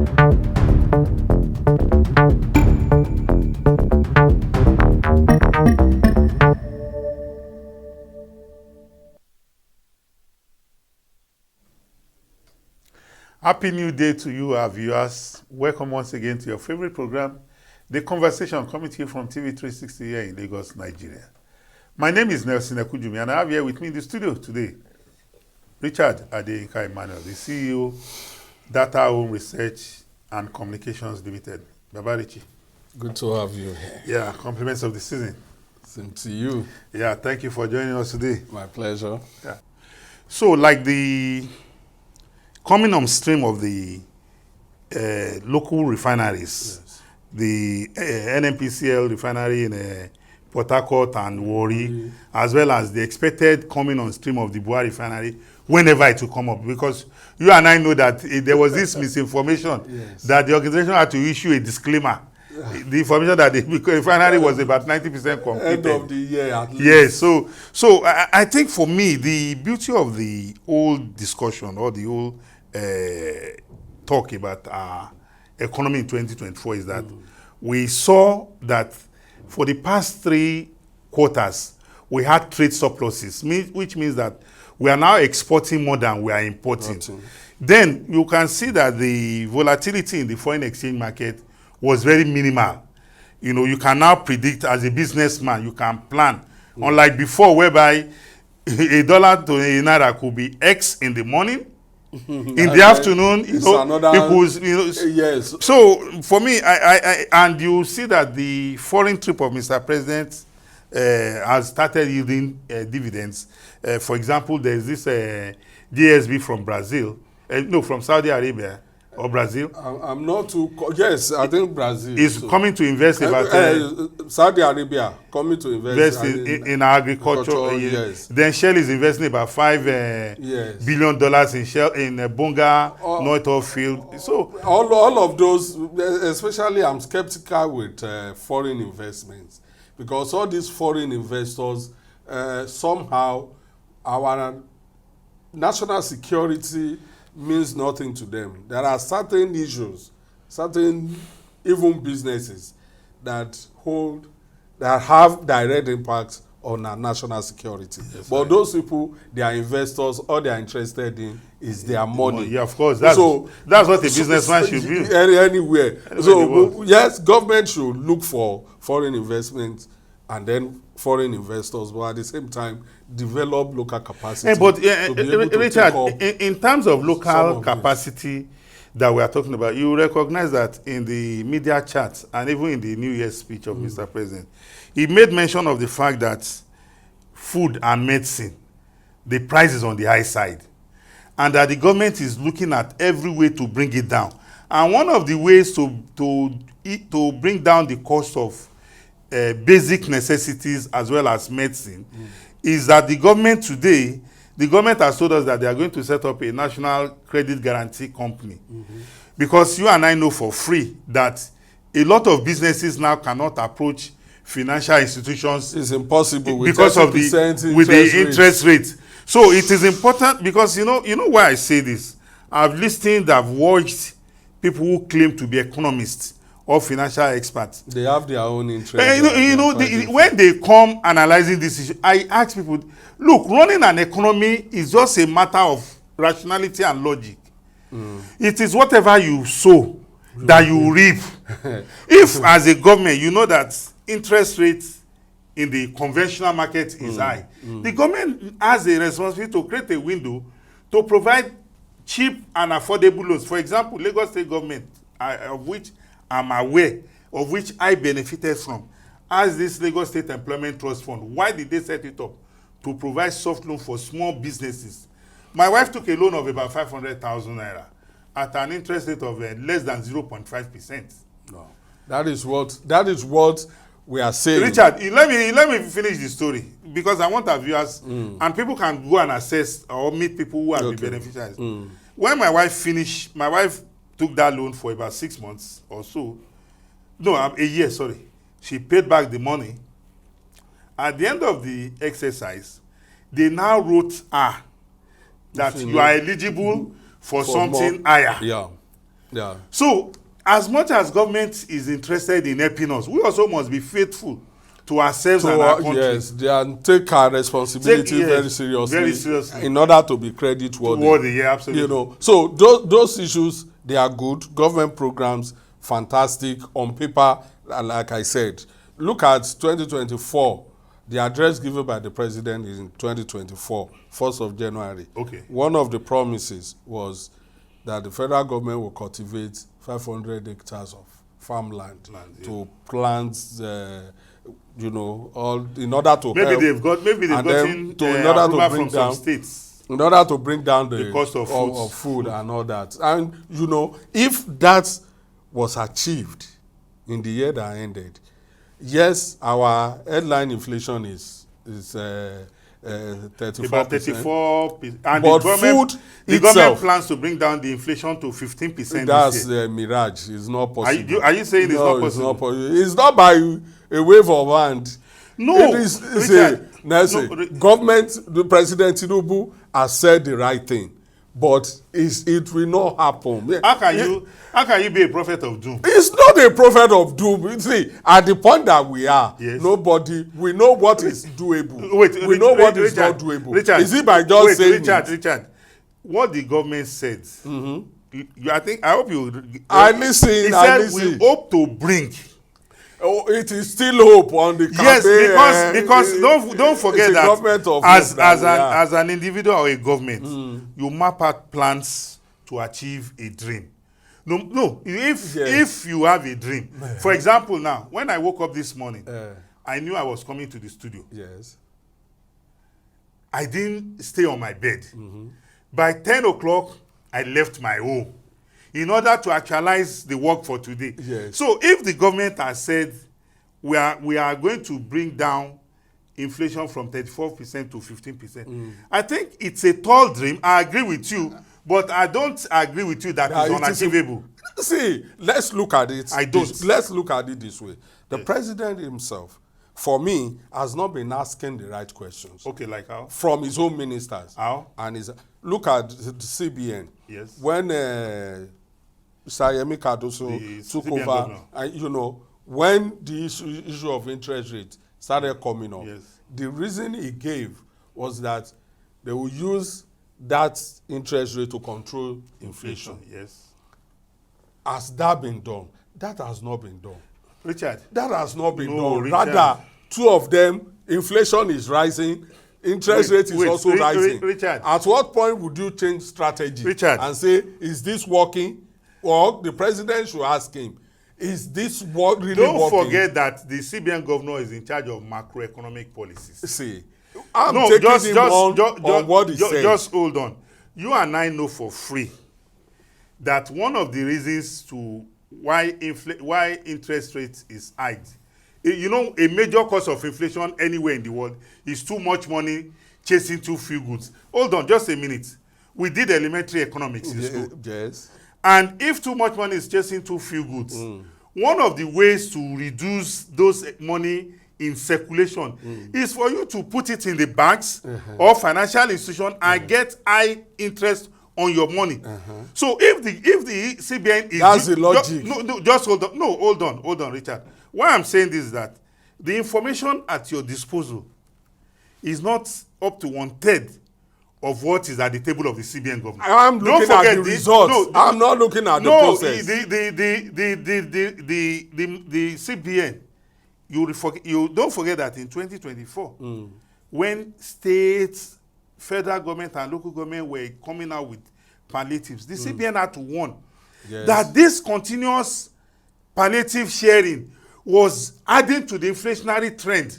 Happy New Day to you, our viewers. Welcome once again to your favorite program, The Conversation, coming to you from TV360 here in Lagos, Nigeria. My name is Nelson Ekujumi, and I have here with me in the studio today Richard Adeyinka Emmanuel, the CEO, Data Home Research and Communications Limited. Baba Richie. Good to have you here. Yeah, compliments of the season. Same to you. Yeah, thank you for joining us today. My pleasure. Yeah. So, like the coming on stream of the local refineries, yes. The NNPCL refinery in Port Harcourt and Warri, as well as the expected coming on stream of the Buhari refinery whenever it will come up, because you and I know that there was this misinformation yes. that the organization had to issue a disclaimer. The information that the refinery was about 90% completed. End of the year at least. Yes, so I think for me, the beauty of the whole discussion or the whole talk about our economy in 2024 is that we saw that for the past 3 quarters, we had trade surpluses, which means that we are now exporting more than we are importing. Then you can see that the volatility in the foreign exchange market was very minimal. You know, you can now predict as a businessman, you can plan. Unlike before, whereby a dollar to a naira could be X in the morning, in the afternoon, yes. So for me, I and you see that the foreign trip of Mr. President has started yielding dividends. For example, there is this DSB from Brazil, from Saudi Arabia or Brazil. I'm not too. Yes, I think Brazil is coming to invest about Saudi Arabia coming to invest in agriculture. Yes. Then Shell is investing about $5 billion in Shell in Bonga North Oil Field. So all of those, especially I'm skeptical with foreign investments, because all these foreign investors somehow our national security means nothing to them. There are certain issues, certain even businesses that have direct impacts on our national security. Yes, but those people, they are investors, all they are interested in is their money. Yeah, of course. That's what a businessman should be. Anywhere. So yes, government should look for foreign investments and then foreign investors, but at the same time develop local capacity. But Richard, in terms of local capacity that we are talking about, you recognize that in the media chats and even in the New Year's speech of Mr. President, he made mention of the fact that food and medicine, the price is on the high side, and that the government is looking at every way to bring it down. And one of the ways to bring down the cost of basic necessities as well as medicine is that the government has told us that they are going to set up a national credit guarantee company. Because you and I know for free that a lot of businesses now cannot approach financial institutions. It's impossible because of the interest rate. So it is important, because you know why I say this. I've listened, I've watched people who claim to be economists or financial experts. They have their own interest. When they come analyzing this issue, I ask people, look, running an economy is just a matter of rationality and logic. It is whatever you sow that you reap. If as a government, you know that interest rates in the conventional market is high, the government has a responsibility to create a window to provide cheap and affordable loans. For example, Lagos State government, of which I'm aware, of which I benefited from, as this Lagos State Employment Trust Fund. Why did they set it up? To provide soft loan for small businesses. My wife took a loan of about 500,000 naira at an interest rate of less than 0.5%. No, that is what we are saying. Richard, let me finish the story, because I want our viewers and people can go and assess or meet people who are the beneficiaries. When my wife took that loan for about 6 months or so. No, a year, sorry. She paid back the money. At the end of the exercise, they now wrote that you are eligible for something higher. Yeah. Yeah. So, as much as government is interested in helping us, we also must be faithful to ourselves and our country. Yes, and take our responsibility Yes, very seriously. very seriously. In order to be credit worthy. Yeah, absolutely. You know, so those issues, they are good. Government programs, fantastic on paper. Like I said, look at 2024. The address given by the president is in 2024, 1st of January. Okay. One of the promises was that the federal government will cultivate 500 hectares of farmland to plant, you know, all in order to maybe help. They've gotten in order to bring from down some states. In order to bring down the cost of food and all that. And, you know, if that was achieved in the year that ended, yes, our headline inflation is 34%. About 34%. And But the government plans to bring down the inflation to 15%. That's a mirage. It's not possible. Are you saying it's not possible? It's not by a wave of hand. No, it's Richard, government, the President Tinubu has said the right thing, but it will not happen. How can you be a prophet of doom? It's not a prophet of doom. See, at the point that we are, yes. we know what is doable. We know what is not doable. Richard, is it by just saying Richard, what the government said, I hope you... I listen. He said we hope to bring... Oh, it is still hope on the campaign. Yes, because don't forget that as an individual or a government, you map out plans to achieve a dream. No. If you have a dream, for example, now when I woke up this morning, I knew I was coming to the studio. Yes. I didn't stay on my bed. By 10 o'clock, I left my home in order to actualize the work for today. Yes. So if the government has said we are going to bring down inflation from 34% to 15%, I think it's a tall dream. I agree with you, but I don't agree with you that it's unachievable. See, let's look at it. Let's look at it this way. The president himself, for me, has not been asking the right questions. Okay, like how? From his own ministers. How? And look at the CBN. Yes. When Sayemi Cardoso took over, you know, when the issue of interest rate started coming up, the reason he gave was that they will use that interest rate to control inflation. Yes. Has that been done? That has not been done. Richard. That has not been done. Richard. Rather, two of them, inflation is rising, interest rate is also rising. Richard. At what point would you change strategy and say, is this working? Or the president should ask him, is this really working? Don't forget that the CBN governor is in charge of macroeconomic policies. See, I'm taking him on what he said. Just hold on. You and I know for free that one of the reasons to why interest rate is high, you know, a major cause of inflation anywhere in the world is too much money chasing too few goods. Hold on, just a minute. We did elementary economics in school. Yes. And if too much money is chasing too few goods, one of the ways to reduce those money in circulation is for you to put it in the banks or financial institution and get high interest on your money. So if the CBN is... That's the logic. Just hold on. No, hold on, Richard. Why I'm saying this is that the information at your disposal is not up to 1/3 of what is at the table of the CBN government. I'm looking at the results. I'm not looking at the process. The CBN, you don't forget that in 2024, when states, federal government and local government were coming out with palliatives, the CBN had to warn that this continuous palliative sharing was adding to the inflationary trend.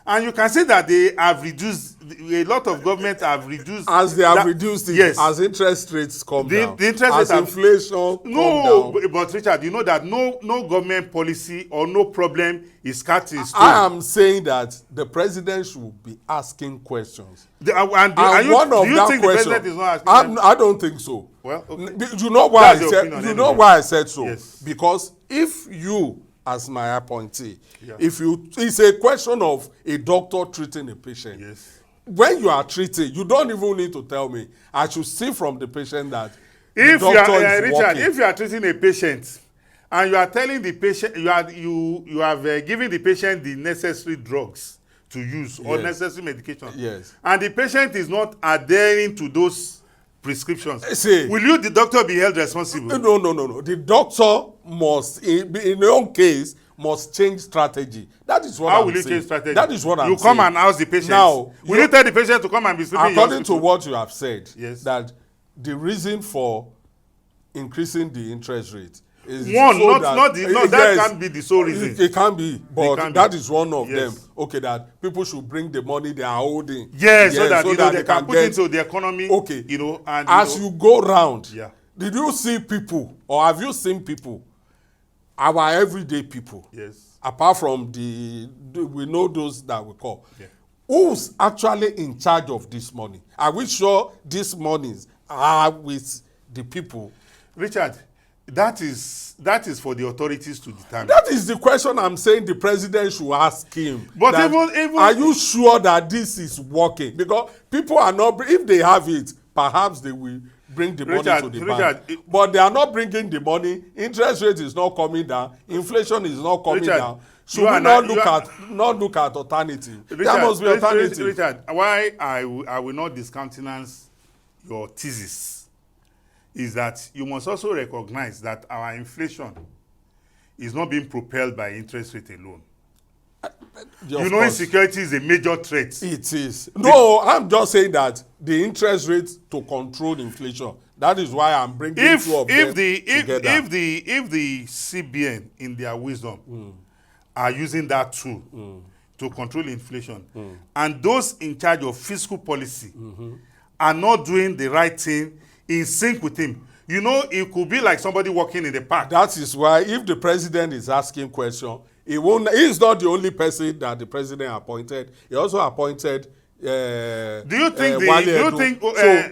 And you can see that they have reduced, a lot of governments have reduced. As they have reduced it, yes. As interest rates come down. The interest as inflation come down. But Richard, you know that no government policy or no problem is cut in stone. I am saying that the president should be asking questions. Do you think the president is not asking? I don't think so. Well, okay. You know why I said so? Yes. Because if you, as my appointee, it's a question of a doctor treating a patient. Yes. When you are treating, you don't even need to tell me. I should see from the patient that if you doctor are is Richard, working. if you are treating a patient and you are telling the patient you have given the patient the necessary drugs to use or Yes. necessary medication, Yes. and the patient is not adhering to those prescriptions, See, will you, the doctor, be held responsible? No. The doctor must, in your own case, must change strategy. That is what How I'm will you saying. change strategy? That is what I'm you saying. come and house the patient. Now, will you tell the patient to come and be sleeping in your according to hospital? what you have said, Yes. that the reason for increasing the interest rate is One, so not yes, that can't be the sole reason. It can be, but can that be. is one of Yes. them. Okay, that people should bring the money they are holding. Yes, so that they can put get into the economy. Okay. And as you go round, Yeah. did you see people, or have you seen people, our everyday people, Yes. apart from we know those that we call, Yeah. who's actually in charge of this money? Are we sure these monies are with the people? Richard, that is for the authorities to determine. That is the question I'm saying the president should ask him. But that, even are you sure that this is working? Because people are not, if they have it, perhaps they will bring the money to the bank. But they are not bringing the money. Interest rate is not coming down. Inflation is not coming down. Should we not look at alternative? There must be alternative. Richard, why I will not discountenance your thesis is that you must also recognize that our inflation is not being propelled by interest rate alone. You know, insecurity is a major threat. It is. No, I'm just saying that the interest rate to control inflation. That is why I'm bringing two of them together. If the CBN, in their wisdom, are using that tool to control inflation, and those in charge of fiscal policy are not doing the right thing in sync with him, you know, it could be like somebody walking in the park. That is why if the president is asking question, he's not the only person that the president appointed. He also appointed do you think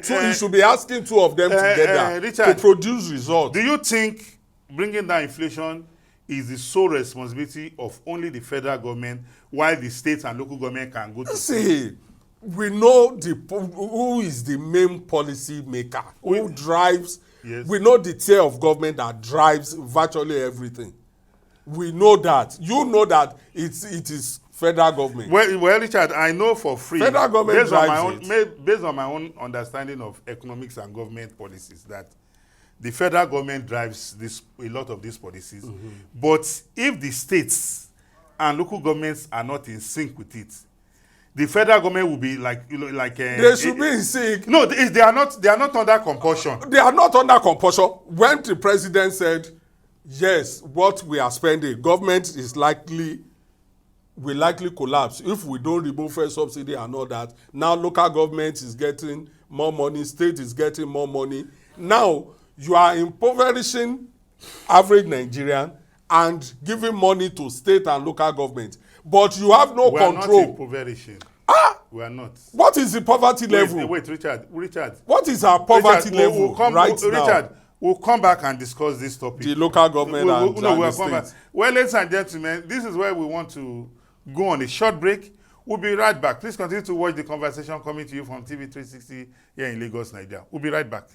he should be asking two of them together Richard, to produce results? Do you think bringing down inflation is the sole responsibility of only the federal government, while the states and local government can go to? See, we know who is the main policy maker, who drives. Yes. We know the tier of government that drives virtually everything. We know that. You know that it is federal government. Well, Richard, I know for free. Federal government based on my own understanding of economics and government policies, that the federal government drives a lot of these policies. But if the states and local governments are not in sync with it, the federal government will be they should be in sync. No, they are not under compulsion. They are not under compulsion. When the president said, yes, what we are spending, government will likely collapse if we don't remove fuel subsidy and all that. Now local government is getting more money, state is getting more money. Now you are impoverishing average Nigerian and giving money to state and local government. But you have no control. We are not impoverishing. We are not. What is the poverty level? Wait, Richard. What is our poverty level now? Richard, we'll come back and discuss this topic. The local government and the state. Well, ladies and gentlemen, this is where we want to go on a short break. We'll be right back. Please continue to watch the conversation coming to you from TV360 here in Lagos, Nigeria. We'll be right back.